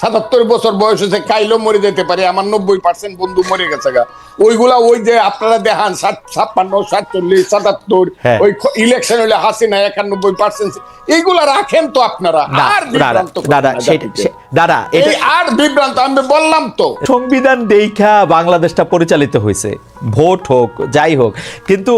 77 বছর বয়স হয়েছে, কাইলো মরে যেতে পারে, আমার 90% বন্ধু মরে গেছে গা। ওইগুলা ওই যে আপনারা দেখান 56, 47, 77, ওই ইলেকশন হলে হাসিনা 91%, এইগুলা রাখেন তো আপনারা। আর বিভ্রান্ত দাদা, আর বিভ্রান্ত আমি বললাম তো, সংবিধান দেখা বাংলাদেশটা পরিচালিত হয়েছে, ভোট হোক যাই হোক, কিন্তু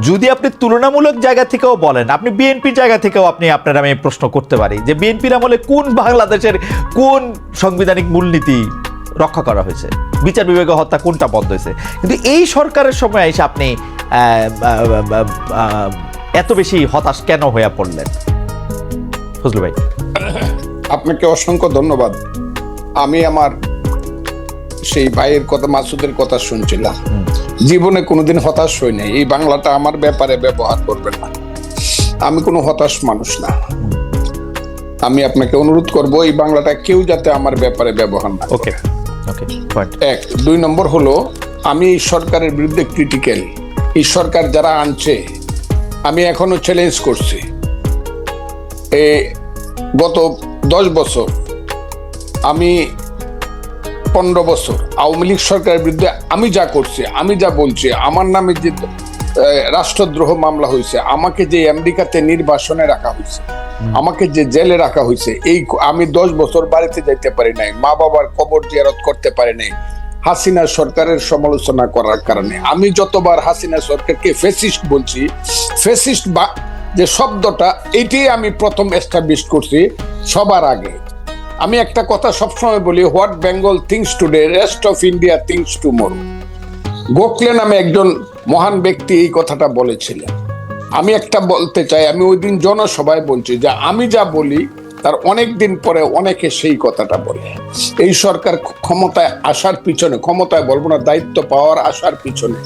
যদি আপনি তুলনামূলক জায়গা থেকেও বলেন, আপনি বিএনপির জায়গা থেকেও আপনার আমি প্রশ্ন করতে পারি যে বিএনপির আমলে কোন বাংলাদেশের কোন সাংবিধানিক মূলনীতি রক্ষা করা হয়েছে, বিচার বিভাগীয় হত্যা কোনটা বন্ধ হয়েছে, কিন্তু এই সরকারের সময় এসে আপনি এত বেশি হতাশ কেন হয়ে পড়লেন ফজলু ভাই? আপনাকে অসংখ্য ধন্যবাদ। আমি আমার সেই ভাইয়ের কথা, মাসুদের কথা শুনছিলাম। জীবনে কোনোদিন হতাশ হই নাই। এই বাংলাটা আমার ব্যাপারে ব্যবহার করবেন না, আমি কোনো হতাশ মানুষ না। আমি আপনাকে অনুরোধ করব এই বাংলাটা কেউ যাতে আমার ব্যাপারে ব্যবহার না করে। এক, 2 নম্বর হলো, আমি এই সরকারের বিরুদ্ধে ক্রিটিক্যাল। এই সরকার যারা আনছে, আমি এখনো চ্যালেঞ্জ করছি। গত 10 বছর, আমি 15 বছর আওয়ামী লীগ সরকারের বিরুদ্ধে আমি যা করছি, আমি যা বলছি, আমার নামে যে রাষ্ট্রদ্রোহ মামলা হয়েছে, আমাকে যে আমেরিকাতে নির্বাসনে রাখা হয়েছে, আমাকে যে জেলে রাখা হয়েছে, এই আমি 10 বছর বাড়িতে যাইতে পারি নাই, মা বাবার কবর জিয়ারত করতে পারি নাই হাসিনা সরকারের সমালোচনা করার কারণে। আমি যতবার হাসিনা সরকারকে ফ্যাসিস্ট বলছি, ফ্যাসিস্ট বা যে শব্দটা, এটাই আমি প্রথম এস্টাবলিশ করছি সবার আগে। আমি একটা কথা সবসময় বলি, what Bengal things today, rest of India things tomorrow. Gokhale নামে একজন মহান ব্যক্তি এই কথাটা বলেছিলেন। আমি একটা বলতে চাই, আমি ওই দিন জনসভায় বলছি যে আমি যা বলি তার অনেক দিন পরে অনেকে সেই কথাটা বলে। এই সরকার ক্ষমতায় আসার পিছনে, ক্ষমতায় বলবো না, দায়িত্ব পাওয়ার আসার পিছনে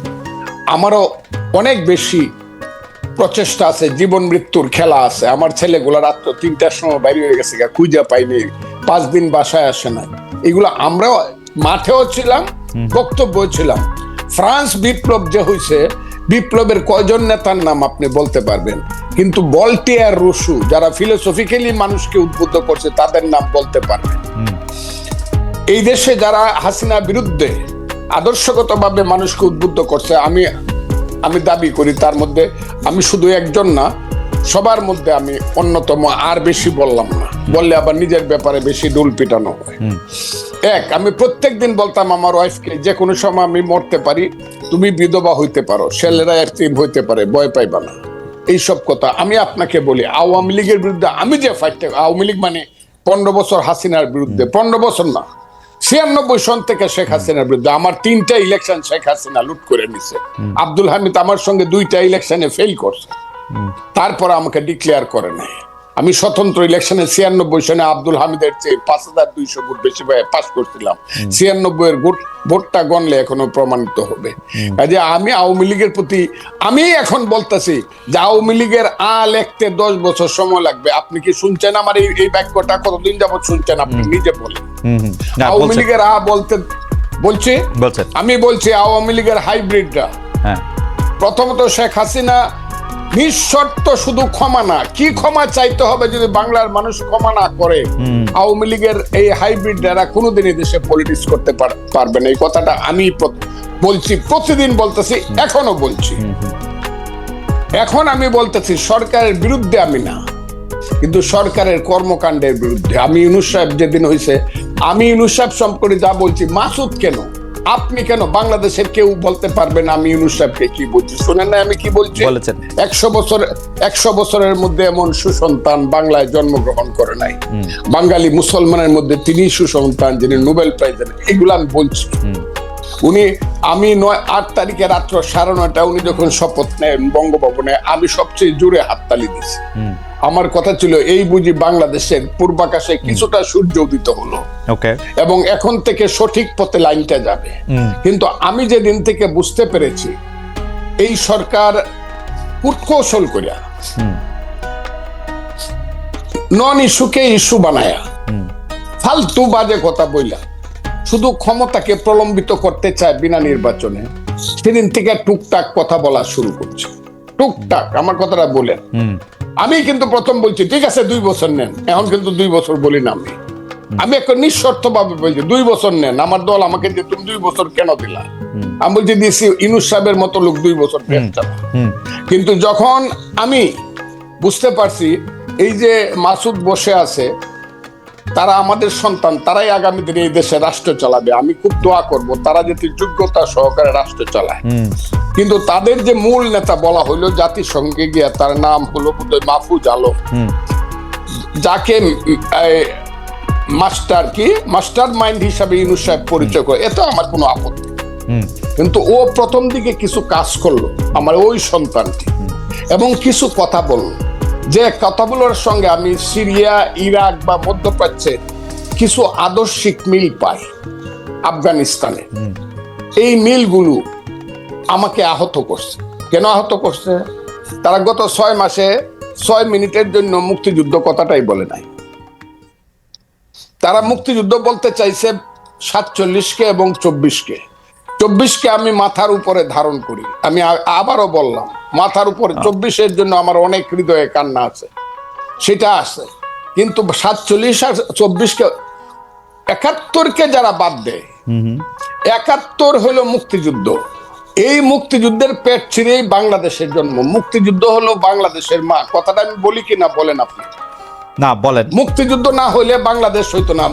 আমারও অনেক বেশি প্রচেষ্টা আছে, জীবন মৃত্যুর খেলা আছে। আমার ছেলেগুলা রাত্র 3টার সময় বাইরে হয়ে গেছে, খুঁজে পাইনি, 5 দিন বাসায় আসে না। এগুলো আমরাও মাঠেও ছিলাম, বক্তব্য ছিলাম। ফ্রান্স বিপ্লব যে হয়েছে, বিপ্লবের কয়জন নেতার নাম আপনি বলতে পারবেন? কিন্তু ভলটেয়ার, রুশো, যারা ফিলোসফিক্যালি মানুষকে উদ্বুদ্ধ করছে, তাদের নাম বলতে পারবেন। এই দেশে যারা হাসিনা বিরুদ্ধে আদর্শগতভাবে মানুষকে উদ্বুদ্ধ করছে, আমি দাবি করি তার মধ্যে আমি শুধু একজন না, সবার মধ্যে আমি অন্যতম। আর বেশি বললাম না, বললে আবার নিজের ব্যাপারে বেশি ডুল পিটানো হয়। এক, আমি প্রত্যেকদিন বলতাম আমার ওয়াইফকে, যে কোনো সময় আমি মরতে পারি, তুমি বিধবা হইতে পারো, ছেলেরা এতিম হইতে পারে, ভয় পাইবা না। এইসব কথা আমি আপনাকে বলি। আওয়ামী লীগের বিরুদ্ধে আমি যে ফাইট, আওয়ামী লীগ মানে 15 বছর হাসিনার বিরুদ্ধে, 15 বছর না, 96 সন থেকে শেখ হাসিনার বিরুদ্ধে। আমার 3টা ইলেকশন শেখ হাসিনা লুট করে নিছে। আব্দুল হামিদ আমার সঙ্গে 2টা ইলেকশনে ফেল করছে, তারপর আমাকে ডিক্লেয়ার করে নাই। আমি স্বতন্ত্র ইলেকশনে 96 সনে আব্দুল হামিদের চেয়ে 5200 ভোট বেশি পাস করছিলাম। 96 এর ভোটটা গণলে এখনো প্রমাণিত হবে। কাজে আমি আওয়ামী লীগের প্রতি, আমি এখন বলতেছি যে আওয়ামী লীগের লিখতে 10 বছর সময় লাগবে। আপনি কি শুনছেন আমার এই বাক্যটা? কতদিন যাবত শুনছেন? আপনি নিজে বলেন। আওয়ামী লীগের বলছি, আমি বলছি আওয়ামী লীগের হাইব্রিডরা। প্রথমত শেখ হাসিনা নিঃশর্ত শুধু ক্ষমা না, কি ক্ষমা চাইতে হবে যদি বাংলার মানুষ ক্ষমা না করে? আওয়ামী লীগের এই হাইব্রিড যারা কোনোদিনই দেশে পলিটিক্স করতে পারবে না। এই কথাটা আমি বলছি, প্রতিদিন বলতেছি, এখনো বলছি। এখন আমি বলতেছি সরকারের বিরুদ্ধে আমি না, কিন্তু সরকারের কর্মকাণ্ডের বিরুদ্ধে। আমি ইউনূস সাহেব যেদিন হয়েছে, আমি ইউনূস সাহেব সম্পর্কে যা বলছি, মাসুদ কেন, আপনি কেন, বাংলাদেশের কেউ বলতে পারবে না আমি ইউনূস সাহেবকে কি বলছি? শুনেন না আমি কি বলছি? 100 বছরের মধ্যে এমন সুসন্তান বাংলায় জন্মগ্রহণ করে নাই। বাঙালি মুসলমানের মধ্যে তিনি সুসন্তান, যিনি নোবেল প্রাইজ। এগুলো আমি বলছি। আমি 8 তারিখে রাত্র 9:30 উনি যখন শপথ নেন বঙ্গভবনে, আমি সবচেয়ে জোরে হাততালি দিছি। আমার কথা ছিল, এই বুঝি বাংলাদেশের পূর্বাকাশে কিছুটা সূর্য উদিত হলো, এবং এখন থেকে সঠিক পথে লাইনটা যাবে। কিন্তু আমি যেদিন থেকে বুঝতে পেরেছি এই সরকার কূটকৌশল করিয়া নন ইস্যুকে ইস্যু বানায়া, ফালতু বাজে কথা বইলা শুধু ক্ষমতাকে প্রলম্বিত করতে চায় বিনা নির্বাচনে, সেদিন থেকে টুকটাক কথা বলা শুরু করছে। টুকটাক আমার কথাটা বলেন। আমি কিন্তু প্রথম বলছি ঠিক আছে 2 বছর নেন, এখন কিন্তু 2 বছর বলি না। আমি আমি একটা নিঃশর্ত ভাবে বলছি 2 বছর নেন, আমার দল আমাকে যে তুমি 2 বছর কেন দিলা, আমি বলছি দিছি ইউনূস সাহেবের মতো লোক 2 বছর দেশ চালা। কিন্তু যখন আমি বুঝতে পারছি এই যে মাসুদ বসে আছে, তারা আমাদের সন্তান, তারাই আগামী দিনে এই দেশে রাষ্ট্র চালাবে, আমি খুব দোয়া করব তারা যাতে যোগ্যতা সহকারে রাষ্ট্র চালায়। কিন্তু তাদের যে মূল নেতা বলা হইলো জাতিসংঘে গিয়া, তার নাম হলো বোধহয় মাহফুজ আলম, যাকে মাস্টার মাইন্ড হিসাবে ইউনূস সাহেব পরিচয় করে, এতে আমার কোনো আপত্তি। কিন্তু ও প্রথম দিকে কিছু কাজ করলো আমার ওই সন্তানটি, এবং কিছু কথা বলল, যে কথাগুলোর সঙ্গে আমি সিরিয়া, ইরাক বা মধ্যপ্রাচ্যে কিছু আদর্শিক মিল পাই, আফগানিস্তানে। এই মিলগুলো আমাকে আহত করছে। কেন আহত করছে? তারা গত 6 মাসে 6 মিনিটের জন্য মুক্তিযুদ্ধ কথাটাই বলে নাই। তারা মুক্তিযুদ্ধ বলতে চাইছে 47-কে এবং 24-কে। 24-কে আমি মাথার উপরে ধারণ করি, আমি আবারও বললাম মাথার উপরে। 24-এর জন্য আমার অনেক হৃদয়ে কান্না আছে, সেটা আছে। কিন্তু 47 আর 24-কে, 71-কে যারা বাদ দেয়, 71 হলো মুক্তিযুদ্ধ। এই মুক্তিযুদ্ধের পেট ছিঁড়েই বাংলাদেশের জন্ম। মুক্তিযুদ্ধ হলো বাংলাদেশের মা। কথাটা আমি বলি কিনা বলেন আপনি? না, বলেন। মুক্তিযুদ্ধ না হইলে বাংলাদেশ হইতো না।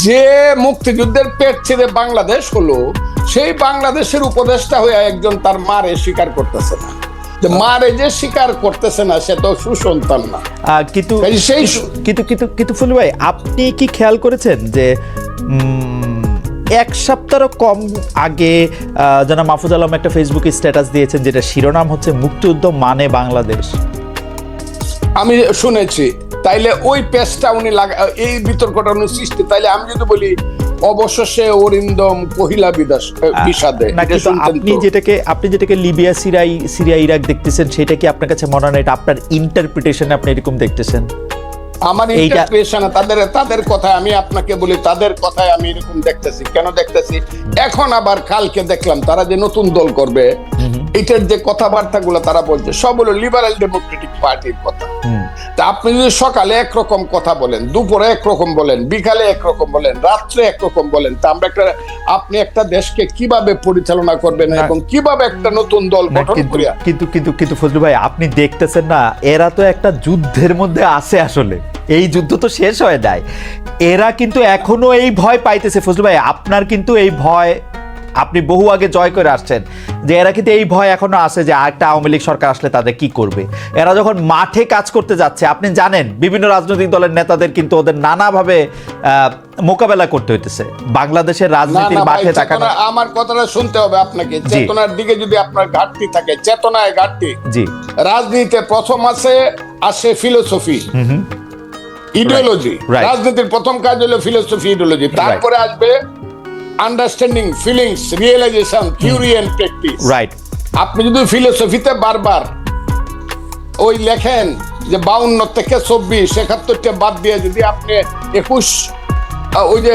যে মুক্তিযুদ্ধের পেট ছিঁড়ে বাংলাদেশ হলো, সেই বাংলাদেশের উপদেষ্টা হয়ে একজন তার মারে স্বীকার করতেছে না, যে মারে যে স্বীকার করতেছে না সে তো সুসন্তান না। কিন্তু সেই কিন্তু ফুলু ভাই, আপনি কি খেয়াল করেছেন যে 1 সপ্তাহ কম আগে জনাব মাহফুজ আলম একটা ফেসবুকে স্ট্যাটাস দিয়েছেন, যেটা শিরোনাম হচ্ছে মুক্তিযুদ্ধ মানে বাংলাদেশ। আমি শুনেছি। তাইলে ওই পেজটা উনি এই বিতর্কটা উনি সৃষ্টি, তাইলে আমি যদি বলি অবশেষে অরিন্দম কহিলা বিষাদে, আপনি যেটাকে লিবিয়া, সিরিয়া, ইরাক দেখতেছেন, সেটা কি আপনার কাছে মনে হয় এটা আপনার ইন্টারপ্রিটেশন আপনি এরকম দেখতেছেন? আমার ইন্টারপ্রিটেশন, তাদের কথায় আমি আপনাকে বলি, তাদের কথায় আমি এরকম দেখতেছি। কেন দেখতেছি? এখন আবার কালকে দেখলাম তারা যে নতুন দল করবে, এটার যে কথাবার্তা গুলো তারা বলছে সব হলো লিবারেল ডেমোক্রেটিক পার্টির কথা। তা আপনি যদি সকালে একরকম কথা বলেন, দুপুরে একরকম বলেন, বিকালে একরকম বলেন, রাত্রে একরকম বলেন, তা আমরা আপনি একটা দেশকে কিভাবে পরিচালনা করবেন এবং কিভাবে একটা নতুন দল গঠন করিয়া? কিন্তু ফজলু ভাই, আপনি দেখতেছেন না, এরা তো একটা যুদ্ধের মধ্যে আছে। আসলে এই যুদ্ধ তো শেষ হয়ে যায়, এরা কিন্তু এখনো এই ভয় পাইতেছে। ফজলু ভাই, আপনার কিন্তু এই ভয় আপনি বহু আগে জয় করে আসছেন, যে এরা কিন্তু এই ভয় এখনো আছে যে একটা আওয়ামী লীগ সরকার আসলে তাদের কি করবে। এরা যখন মাঠে কাজ করতে যাচ্ছে, আপনি জানেন বিভিন্ন রাজনৈতিক দলের নেতাদের কিন্তু ওদের নানাভাবে মোকাবেলা করতে হইতেছে। বাংলাদেশের রাজনীতির মাঠে তাকানো, আমার কথাটা শুনতে হবে আপনাকে। চেতনার দিকে যদি আপনার ঘাটতি থাকে, চেতনায় ঘাটতি। জি, রাজনীতিতে প্রথম আসে ফিলোসফি, ইডিওলজি। রাজনীতির প্রথম কাজ হলো ফিলোসফি, ইডিওলজি। তারপরে আসবে understanding, feelings, realisation, theory and practice. Right. আপনি যদি ফিলোসফিতে বারবার ওই লেখেন যে 52 থেকে 24, 71টা বাদ দিয়ে যদি আপনি 21, ওই যে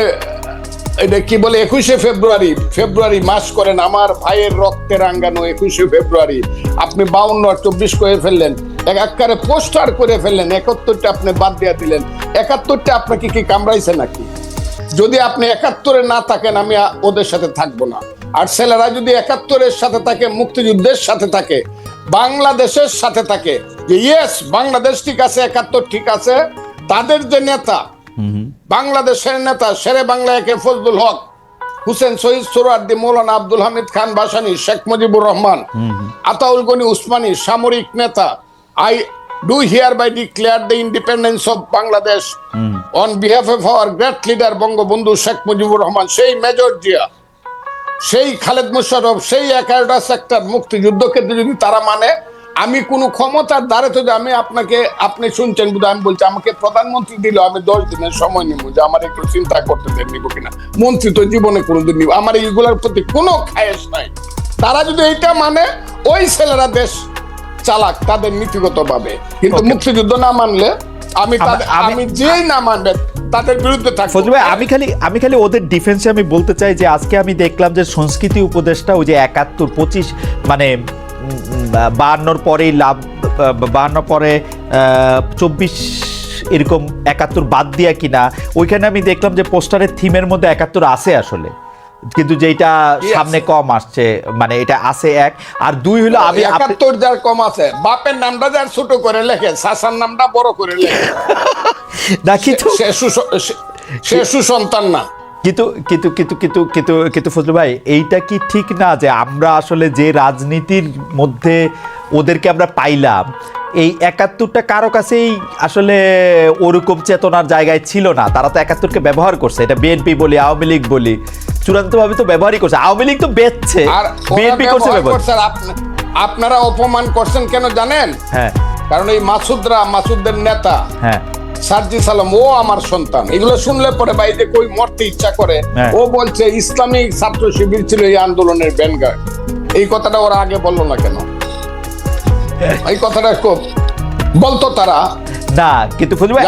এটা কি বলে 21শে ফেব্রুয়ারি মাস করেন, আমার ভাইয়ের রক্তে রাঙ্গানো 21শে ফেব্রুয়ারি, আপনি 52 আর 24 করে ফেললেন, একাকারে পোস্টার করে ফেললেন, 71টা আপনি বাদ দিয়ে দিলেন। 71টা আপনাকে কি কামড়াইছে নাকি? যদি আপনি 71-এ না থাকেন, আমি ওদের সাথে থাকবো না। আর ছেলেরা যদি 71-এর সাথে থাকে, মুক্তিযুদ্ধের সাথে থাকে, বাংলাদেশের সাথে থাকে, যে ইয়েস বাংলাদেশ ঠিক আছে, 71 ঠিক আছে, তাদের যে নেতা, বাংলাদেশের নেতা শেরে বাংলা একে ফজলুল হক, হুসেন শহীদ সোহরাওয়ার্দী, মৌলানা আব্দুল হামিদ খান ভাসানী, শেখ মুজিবুর রহমান, আতাউল গনি উসমানী, সামরিক নেতা, I do hereby declare the independence of Bangladesh on behalf of our great leader Bangabandhu Sheikh Mujibur Rahman, সেই মেজর জিয়া, সেই খালেদ মোশাররফ, সেই 11টা সেক্টর মুক্তিযুদ্ধকে যদি তারা মানে, আমি কোনো ক্ষমতার দ্বারে তো আমি আপনি শুনছেন বুঝে আমি বলছি, আমাকে প্রধানমন্ত্রী দিল, আমি 10 দিনের সময় নিব যে আমার একটু চিন্তা করতে দেন, নিব কিনা। মন্ত্রী তো জীবনে কোনোদিন নিব, আমার এইগুলোর প্রতি কোনো খায়েশ নাই। তারা যদি এইটা মানে, ওই ছেলেরা দেশ চালাক তাদের নীতিগত ভাবে, কিন্তু মুক্তিযুদ্ধ না মানলে আমি যেই না মানবে তাদের বিরুদ্ধে থাকবো। ফজলু ভাই, আমি খালি ওদের ডিফেন্সে আমি বলতে চাই যে আজকে আমি দেখলাম যে সংস্কৃতি উপদেষ্টা ওই যে 71, 25 মানে 52-র পরেই 52 পরে 24 এরকম 71 বাদ দিয়া কিনা। ওইখানে আমি দেখলাম যে পোস্টারের থিমের মধ্যে 71 আছে আসলে, কিন্তু যেটা সামনে কম আসছে, মানে এটা আছে 1 আর 2 হলো আমি 71 যার কম আছে, বাপের নামটা যার ছোট করে লেখে, শাসার নামটা বড় করে লেখে, না কিন্তু সে সুসন্তান না। কিন্তু কিন্তু কিন্তু কিন্তু কিন্তু কিন্তু ফজলু ভাই, এইটা কি ঠিক না যে আমরা আসলে যে রাজনীতির মধ্যে ওদেরকে আমরা পাইলাম, এই 71টা কারো কাছেই আসলে ওরকম চেতনার জায়গায় ছিল না। তারা তো 71কে ব্যবহার করছে, এটা বিএনপি বলি, আওয়ামী লীগ বলি, চূড়ান্তভাবে তো ব্যবহারই করছে। আওয়ামী লীগ তো বেচছে, আর বিএনপি করছে ব্যবহার। আপনারা অপমান করছেন কেন জানেন? হ্যাঁ, কারণ এই মাসুদের নেতা হ্যাঁ, সার্জিস আলম, ও আমার সন্তান। এগুলো শুনলে পরে বাইরে কই মরতে ইচ্ছা করে। হ্যাঁ। ও বলছে ইসলামিক ছাত্র শিবির ছিল এই আন্দোলনের ব্যানগার্ড। এই কথাটা ওরা আগে বললো না কেন? এই কথাটা খুব বলতো তারা না, কিন্তু ফজলু ভাই,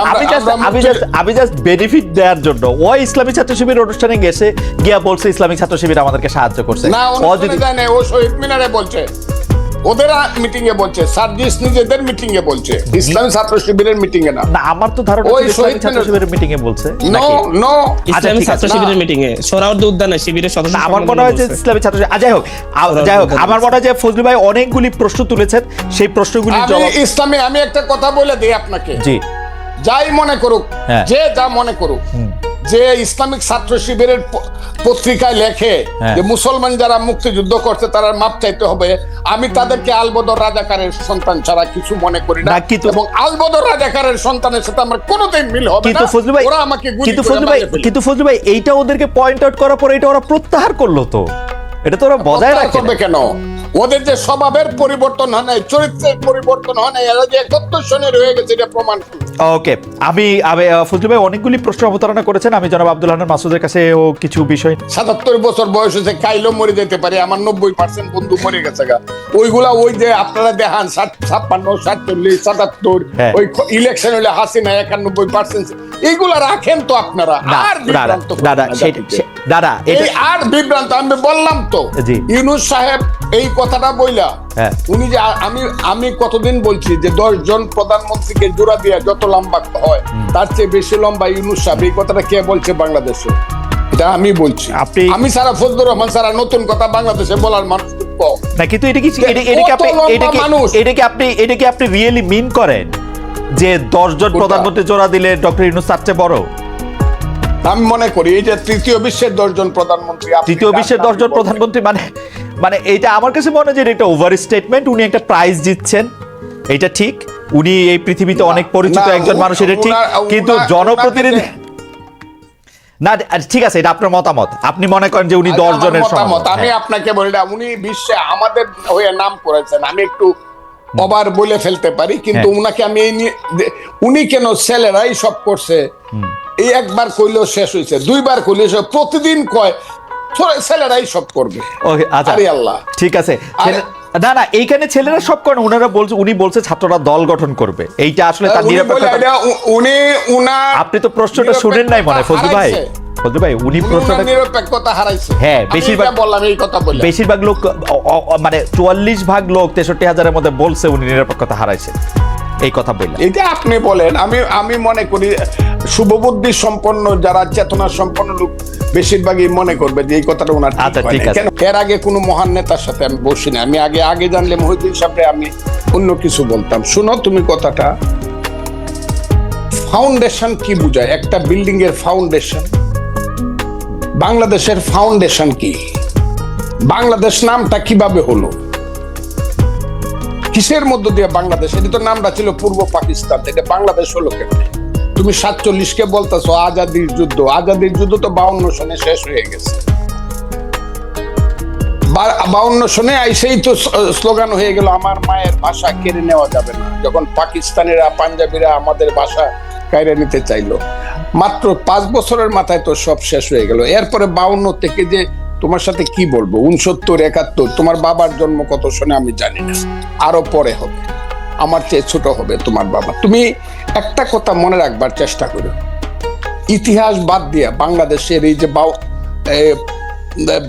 আমি জাস্ট বেনিফিট দেওয়ার জন্য ওই ইসলামী ছাত্র শিবির অনুষ্ঠানে গেছে গিয়া বলছে ইসলামিক ছাত্র শিবির আমাদেরকে সাহায্য করছে। না, অনুষ্ঠানে যায় না, ও শহীদ মিনারে বলছে, ওদের মিটিং এ বলছে, সার্জিস নিজেদের মিটিং এ বলছে, ইসলামী ছাত্র শিবিরের মিটিং এ না। না, আমার তো ধারণা ওই ইসলামী ছাত্র শিবিরের মিটিং এ বলছে। নো নো, ইসলামী ছাত্র শিবিরের মিটিং এ সোহরাওয়ার্দী উদ্যানে শিবিরের সদস্য আমার মনে হয় যে ইসলামী ছাত্র, যাই হোক আমার মনে হয় যে ফজলু ভাই অনেকগুলি প্রশ্ন তুলেছেন, সেই প্রশ্নগুলি আমি একটা কথা বলে দিই আপনাকে, জি, যাই মনে করুক, হ্যাঁ, যে যা মনে করুক, যে ইসলামিক ছাত্র শিবিরের পত্রিকায় লেখে যে মুসলমান যারা মুক্তিযুদ্ধ করছে তারা মাপ চাইতে হবে, আমি তাদেরকে আলবদর রাজাকারের সন্তান ছাড়া কিছু মনে করি না, এবং আলবদর রাজাকারের সন্তানের সাথে আমার কোনোদিন মিল হবে না। ওরা আমাকে কিন্তু ফজলু ভাই এইটা ওদেরকে পয়েন্ট আউট করার পর এটা ওরা প্রত্যাহার করলো, তো এটা তো ওরা বজায় রাখবে কেন? ওদের যে স্বভাবের পরিবর্তন হয় নাই, চরিত্রের পরিবর্তন হয় নাই, এরা যে 71 সনের হয়ে গেছে এটা প্রমাণ। ওকে, আমি ফজলু ভাই অনেকগুলি প্রশ্ন অবতারণা করেছেন, আমি জনাব আব্দুল হান্নান মাসুদের কাছে ও কিছু বিষয়। 77 বছর বয়স হয়েছে, কাইলো মরে যেতে পারে, আমার 90% বন্ধু মরে গেছে গা। ওইগুলা ওই যে আপনারা দেখান 56, 47, 77, ওই ইলেকশন হলে হাসিনা 91%, এইগুলা রাখেন তো আপনারা। আর বিভ্রান্ত আর বিভ্রান্ত আমি বললাম তো, ইউনূস সাহেব এই কথাটা বইলা, উনি যে আমি কতদিন বলছি যে 10 জন প্রধানমন্ত্রীকে জোড়া দিয়ে যত লম্বা হয় তার চেয়ে বেশি লম্বা ইউনূস সাহেব। এই কথাটা কে বলছে বাংলাদেশে? এটা আমি বলছি। আমি সারা ফজলুর রহমান সারা নতুন কথা বাংলাদেশে বলার মানুষ খুব কম না, কিন্তু এটা কি আপনি রিয়েলি মিন করেন যে 10 জন প্রধানমন্ত্রী জোড়া দিলে ডক্টর ইউনূস তার চেয়ে বড়? আমি মনে করি এই যে তৃতীয় বিশ্বের 10 জন প্রধানমন্ত্রী, তৃতীয় বিশ্বের 10 জন প্রধানমন্ত্রী, মানে এইটা আমার কাছে মনে হয় যে এটা ওভার স্টেটমেন্ট। উনি একটা প্রাইজ দিচ্ছেন, এটা ঠিক, উনি এই পৃথিবীতে অনেক পরিচিত একজন মানুষ, এটা ঠিক, কিন্তু জনপ্রতিনিধি না। ঠিক আছে, এটা আপনার মতামত, আপনি মনে করেন যে উনি 10 জনের মতামত। আমি আপনাকে বলি না, উনি বিশ্বে আমাদের হয়ে নাম করেছেন, আমি একটু অবার বলে ফেলতে পারি, কিন্তু উনাকে আমি উনি কেন ছেলেরাই সব করছে, এই একবার কইলেও শেষ হয়েছে, 2বার কইলে প্রতিদিন কয় ছেলেরাই সব করবে। আল্লাহ, ঠিক আছে। না, এইখানে ছেলেরা সব করেন, উনি বলছে ছাত্ররা দল গঠন করবে, এইটা আসলে তার নিরপেক্ষতা। আপনি তো প্রশ্নটা শুনেন নাই মনে ফজলু ভাই, উনি প্রশ্নটা নিরপেক্ষতা হারাইছে। হ্যাঁ, বেশিরভাগ লোক, মানে 44% লোক 63,000-এর মধ্যে বলছে উনি নিরপেক্ষতা হারাইছে, এই কথা বললেন। এটা আপনি বলেন, আমি মনে করি শুভবুদ্ধি সম্পন্ন যারা চেতনা সম্পন্ন লোক বেশিরভাগই মনে করবে যে এই কথাটা ওনার ঠিক আছে। এর আগে কোনো মহান নেতার সাথে আমি বসি না, আমি আগে জানলে মহিউদ্দিন সাহেবকে আমি অন্য কিছু বলতাম। শুনো তুমি কথাটা, ফাউন্ডেশন কি বুঝায়? একটা বিল্ডিং এর ফাউন্ডেশন, বাংলাদেশের ফাউন্ডেশন কি? বাংলাদেশ নামটা কিভাবে হলো, কিসের মধ্য দিয়ে বাংলাদেশ? এটা তো নামটা ছিল পূর্ব পাকিস্তান, এটা বাংলাদেশ হলো কেন? তুমি 47-কে বলতেছো আজাদির যুদ্ধ, আজাদির যুদ্ধ তো 52 সনে শেষ হয়ে গেছে। 52 সনে আইসেই তো স্লোগান হয়ে গেল আমার মায়ের ভাষা কেড়ে নেওয়া যাবে না, যখন পাকিস্তানিরা পাঞ্জাবিরা আমাদের ভাষা কেড়ে নিতে চাইলো। মাত্র 5 বছরের মাথায় তো সব শেষ হয়ে গেল। এরপরে 52 থেকে যে তোমার সাথে কি বলবো, 69, 71, তোমার বাবার জন্ম কত সনে আমি জানি না, আরো পরে হবে, আমার চেয়ে ছোট হবে তোমার বাবা। তুমি একটা কথা মনে রাখবার চেষ্টা করো, ইতিহাস বাদ দিয়া বাংলাদেশের এই যে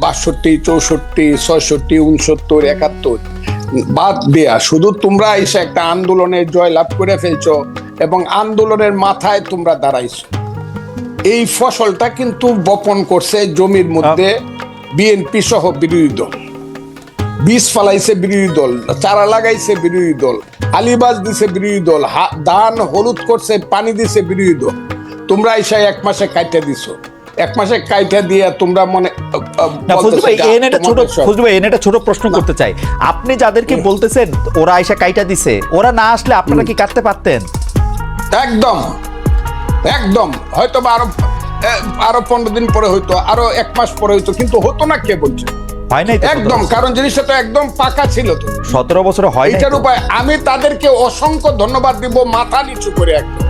62, 64, 66, 69, বাদ দেয়া শুধু তোমরা এসে একটা আন্দোলনে জয়লাভ করে ফেলছো এবং আন্দোলনের মাথায় তোমরা দাঁড়াইছো। এই ফসলটা কিন্তু বপন করছে জমির মধ্যে বিএনপি সহ বিরোধী দল, বীজ ফালাইছে বিরোধী দল, চারা লাগাইছে বিরোধী দল, আলিবাজ দিছে বিরোধী দল, ধান হলুদ করছে, পানি দিছে বিরোধী দল। তোমরা এসে 1 মাসে কাইটা দিছো, 1 মাসে কাইটা দিয়ে তোমরা মনে ফজলু ভাই একটা ছোট প্রশ্ন করতে চাই। আপনি যাদেরকে বলতেছেন ওরা আইসা কাইটা দিছে, ওরা না আসলে আপনারা কি কাটতে পারতেন? একদম একদম, হয়তো বা আরো 15 দিন পরে হইতো, আরো 1 মাস পরে হইতো, কিন্তু হতো না। কে বলছে হয় নাই? একদম, কারণ জিনিসটা তো একদম পাকা ছিল। তো 17 বছরে হয় নাই। এটার উপায় আমি তাদেরকে অসংখ্য ধন্যবাদ দিব, মাথা নিচু করে। একদম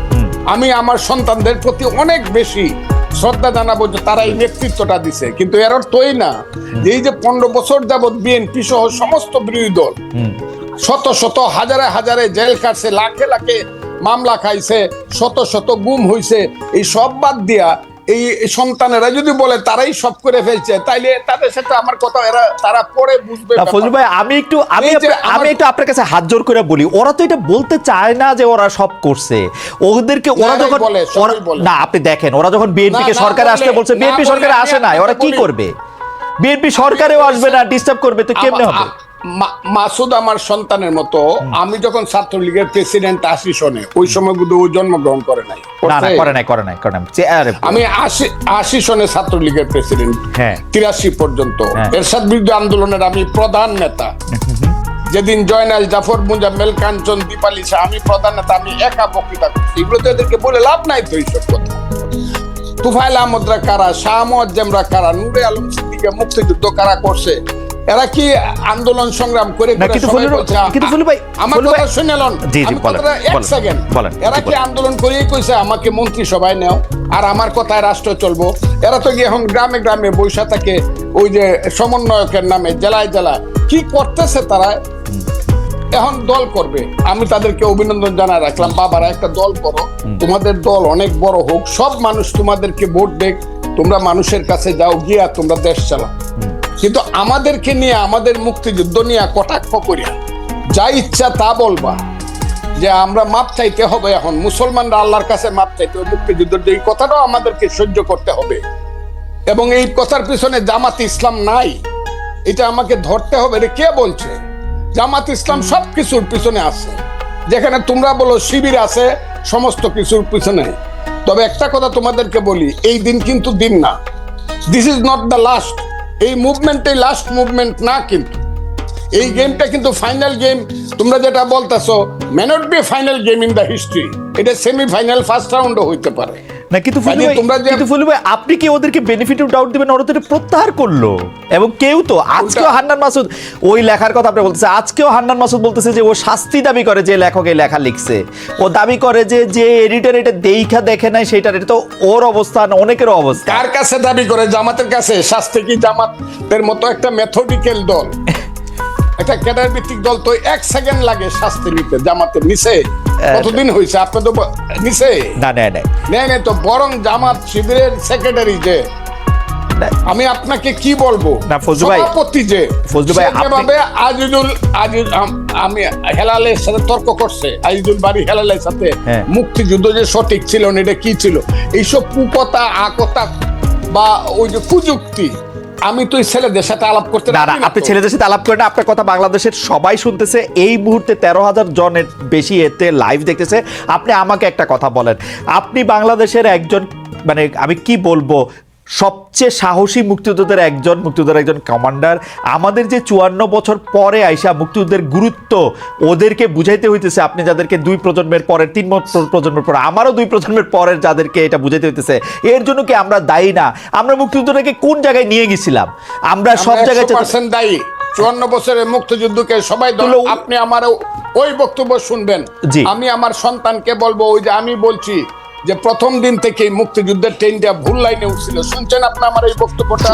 আমি আমার সন্তানদের প্রতি অনেক বেশি শ্রদ্ধা জানাবো যে তারা এই নেতৃত্বটা দিছে। কিন্তু এর অর্থই না যে এই যে 15 বছর যাবৎ বিএনপি সহ সমস্ত বিরোধী দল শত শত হাজারে হাজারে জেল কাটছে, লাখে লাখে মামলা খাইছে, শত শত গুম হইছে, এই সব বাদ দিয়া এই সন্তানেরা যদি বলে তারাই সব করে ফেলছে, তাইলে তাদের সাথে আমার কথা তারা পরে বুঝবে। ফজলু ভাই আমি একটু আপনার কাছে হাত জোর করে বলি, ওরা তো এটা বলতে চায় না যে ওরা সব করছে। ওদেরকে ওরা যখন না, আপনি দেখেন ওরা যখন বিএনপি কে সরকারে আসতে বলছে, বিএনপি সরকারে আসে না, ওরা কি করবে? বিএনপি সরকারেও আসবে না, ডিস্টার্ব করবে, তো কেমনে হবে? মাসুদ আমার সন্তানের মতো। আমি যখন ছাত্রলীগের প্রেসিডেন্ট 80 সনে, ওই সময় কিন্তু ও জন্মগ্রহণ করে নাই। আমি 80 সনে ছাত্রলীগের প্রেসিডেন্ট, 83 পর্যন্ত এরশাদ বিরোধী আন্দোলনের আমি প্রধান নেতা। যেদিন জয়নাল, জাফর, মুজাম্মেল, কাঞ্চন, দীপালি শাহ, আমি প্রধান নেতা, আমি একা বক্তৃতা করছি। এগুলো তো এদেরকে বলে লাভ নাই তো এইসব কথা। তুফাইল আহমদরা কারা, শাহ মুয়াজ্জেমরা কারা, নূরে আলম সিদ্দিকী মুক্তিযুদ্ধ কারা করছে? এরা কি আন্দোলন সংগ্রাম করে? আমার কথা শুনলেন, এক সেকেন্ড, এরা কি আন্দোলন করেই কইছে আমাকে মন্ত্রিসভায় নেও আর আমার কথায় রাষ্ট্র চলবো? এরা তো গিয়ে এখন গ্রামে গ্রামে বৈশা থাকে, ওই যে সমন্বয়কের নামে জেলায় জেলায় কি করতেছে তারা। এখন দল করবে, আমি তাদেরকে অভিনন্দন জানাই রাখলাম। বাবারা, একটা দল করো, তোমাদের দল অনেক বড় হোক, সব মানুষ তোমাদেরকে ভোট দেখ, তোমরা মানুষের কাছে যাও, গিয়া তোমরা দেশ চালাও। কিন্তু আমাদেরকে নিয়ে, আমাদের মুক্তিযুদ্ধ নিয়ে কটাক্ষ করিয়া যা ইচ্ছা তা বলবা যে আমরা মাপ চাইতে হবে। এখন মুসলমানরা আল্লাহর কাছে মাপ চাইতে হবে মুক্তিযুদ্ধের, এই কথাটাও আমাদেরকে সহ্য করতে হবে। এবং এই কথার পিছনে জামাত ইসলাম নাই, এটা আমাকে ধরতে হবে। রে কে বলছে? জামাত ইসলাম সব কিছুর পিছনে আছে। যেখানে তোমরা বলো শিবির আছে, সমস্ত কিছুর পিছনে। তবে একটা কথা তোমাদেরকে বলি, এই দিন কিন্তু দিন না। This is not the last. এই মুভমেন্টই লাস্ট মুভমেন্ট না, কিন্তু এই গেমটা কিন্তু ফাইনাল গেম। তোমরা যেটা বলতেছো, may not be final game in the history. এটা সেমিফাইনাল, ফার্স্ট রাউন্ডও হইতে পারে না। কিন্তু ফজলু ভাই, আপনি কি ওদেরকে বেনিফিট অফ ডাউট দিবেন? ওরা তো প্রত্যাহার করলো, এবং কেউ তো আজকেও হান্নান মাসুদ ওই লেখার কথা আপনি বলতেছে, আজকেও হান্নান মাসুদ বলতেছে যে ও শাস্তি দাবি করে, যে লেখক এই লেখা লিখছে। ও দাবি করে যে এডিটর এটা দেখা দেখে নাই, সেটা এটা তো ওর অবস্থান, অনেকের অবস্থা। কার কাছে দাবি করে? জামাতের কাছে। শাস্তি কি জামাতের মতো একটা মেথডিক্যাল দল, একটা ক্যাডার ভিত্তিক দল তো 1 সেকেন্ড লাগে শাস্তি নিতে। জামাতের নিচে কতদিন হয়েছে? আপনি তো নিচে নেই তো। বরং জামাত শিবিরের সেক্রেটারি যে, আমি আপনাকে কি বলবো, সভাপতি যে, আমি হেলালের সাথে তর্ক করছে, আজিজুল বাড়ি হেলালের সাথে মুক্তিযুদ্ধ যে সঠিক ছিল না, এটা কি ছিল, এইসব কুকথা আকথা বা ওই যে কুযুক্তি, আমি তো ছেলেদের সাথে আলাপ করতে না। আপনি ছেলেদের সাথে আলাপ করেন, আপনার কথা বাংলাদেশের সবাই শুনতেছে। এই মুহূর্তে 13,000 জনের বেশি এতে লাইভ দেখতেছে। আপনি আমাকে একটা কথা বলেন, আপনি বাংলাদেশের একজন, মানে আমি কি বলবো, সবচেয়ে সাহসী মুক্তিযোদ্ধাদের একজন কমান্ডার। আমাদের যে 54 বছর পরে আইসা মুক্তিযুদ্ধের গুরুত্ব ওদেরকে বুঝাইতে হইতেছে। আপনি যাদেরকে 2 প্রজন্মের পরের, 3 প্রজন্মের পরে, আমারও 2 প্রজন্মের পরের যাদেরকে এটা বুঝাইতে হইতেছে, এর জন্য কি আমরা দায়ী না? আমরা মুক্তিযুদ্ধটাকে কোন জায়গায় নিয়ে গেছিলাম? আমরা সব জায়গায় দায়ী। 54 বছরের মুক্তিযুদ্ধকে সবাই আপনি আমার ওই বক্তব্য শুনবেন। আমি আমার সন্তানকে বলবো, ওই যে আমি বলছি যে প্রথম দিন থেকে মুক্তিযুদ্ধের ট্রেনটা ভুল লাইনে উঠছিল। শুনছেন আপনি আমার এই বক্তব্যটা?